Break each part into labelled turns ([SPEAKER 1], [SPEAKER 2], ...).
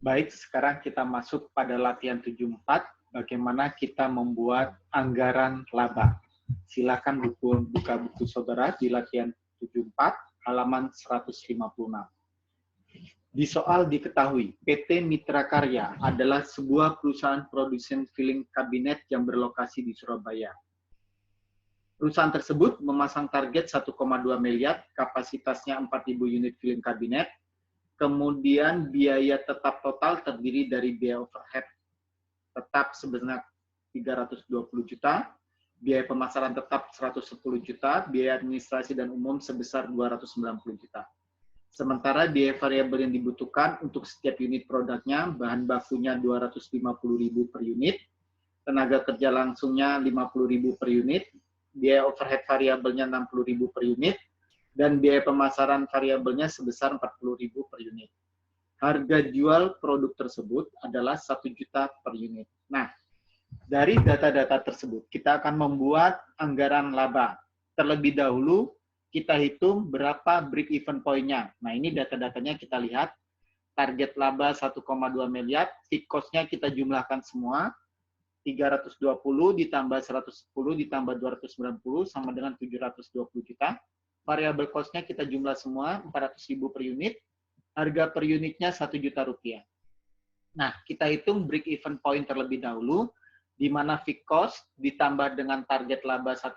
[SPEAKER 1] Baik, sekarang kita masuk pada latihan 74, bagaimana kita membuat anggaran laba. Silakan buka buku saudara di latihan 74, halaman 156. Di soal diketahui, PT Mitra Karya adalah sebuah perusahaan produsen filing kabinet yang berlokasi di Surabaya. Perusahaan tersebut memasang target 1,2 miliar, kapasitasnya 4.000 unit filing kabinet. Kemudian biaya tetap total terdiri dari biaya overhead tetap sebanyak 320 juta, biaya pemasaran tetap 110 juta, biaya administrasi dan umum sebesar 290 juta. Sementara biaya variabel yang dibutuhkan untuk setiap unit produknya, bahan bakunya 250.000 per unit, tenaga kerja langsungnya 50.000 per unit, biaya overhead variabelnya 60.000 per unit, dan biaya pemasaran variabelnya sebesar 40.000 per unit. Harga jual produk tersebut adalah 1 juta per unit. Nah, dari data-data tersebut, kita akan membuat anggaran laba. Terlebih dahulu, kita hitung berapa break-even point-nya. Nah, ini data-datanya kita lihat. Target laba 1,2 miliar, fixed cost-nya kita jumlahkan semua. 320 ditambah 110 ditambah 290 sama dengan 720 juta. Variable cost-nya kita jumlah semua, 400.000 per unit. Harga per unitnya 1 juta rupiah. Nah, kita hitung break-even point terlebih dahulu, di mana fixed cost ditambah dengan target laba 1,2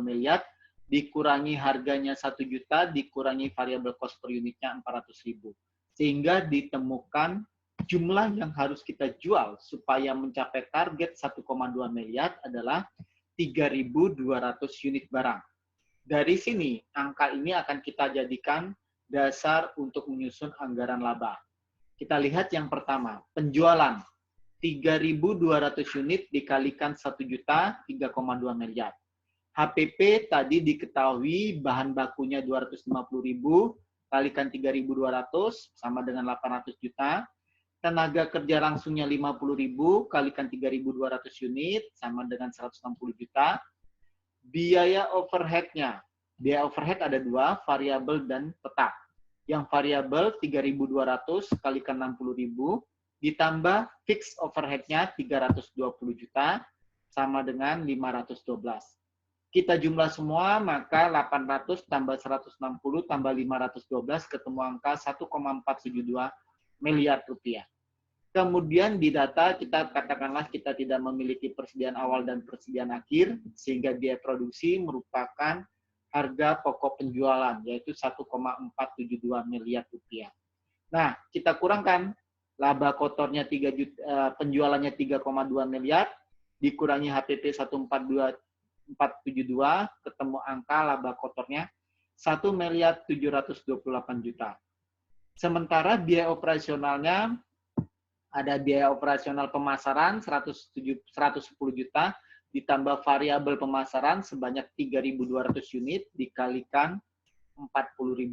[SPEAKER 1] miliar, dikurangi harganya 1 juta, dikurangi variable cost per unitnya 400.000. Sehingga ditemukan jumlah yang harus kita jual supaya mencapai target 1,2 miliar adalah 3.200 unit barang. Dari sini, angka ini akan kita jadikan dasar untuk menyusun anggaran laba. Kita lihat yang pertama, penjualan 3.200 unit dikalikan 1 juta, 3,2 miliar. HPP tadi diketahui bahan bakunya 250.000, kalikan 3.200 sama dengan 800 juta. Tenaga kerja langsungnya 50.000, kalikan 3.200 unit sama dengan 160 juta. Biaya overhead-nya. Biaya overhead ada dua, variabel dan tetap. Yang variabel 3.200 kalikan 60.000, ditambah fixed overhead-nya 320 juta, sama dengan 512. Kita jumlah semua, maka 800 tambah 160 tambah 512, ketemu angka 1,472 miliar rupiah. Kemudian di data kita katakanlah kita tidak memiliki persediaan awal dan persediaan akhir, sehingga biaya produksi merupakan harga pokok penjualan, yaitu 1,472 miliar rupiah. Nah, kita kurangkan laba kotornya 3 juta, penjualannya 3,2 miliar, dikurangi HPP 142,472, ketemu angka laba kotornya 1.728 juta. Sementara biaya operasionalnya ada biaya operasional pemasaran 110 juta, ditambah variabel pemasaran sebanyak 3.200 unit, dikalikan 40.000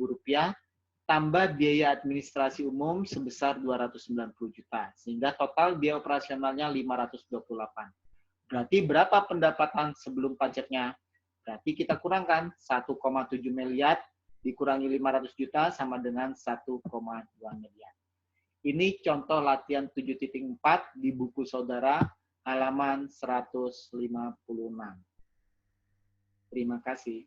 [SPEAKER 1] rupiah, tambah biaya administrasi umum sebesar 290 juta. Sehingga total biaya operasionalnya 528. Berarti berapa pendapatan sebelum pajaknya? Berarti kita kurangkan 1,7 miliar dikurangi 500 juta sama dengan 1,2 miliar. Ini contoh latihan 7.4 di buku saudara halaman 156. Terima kasih.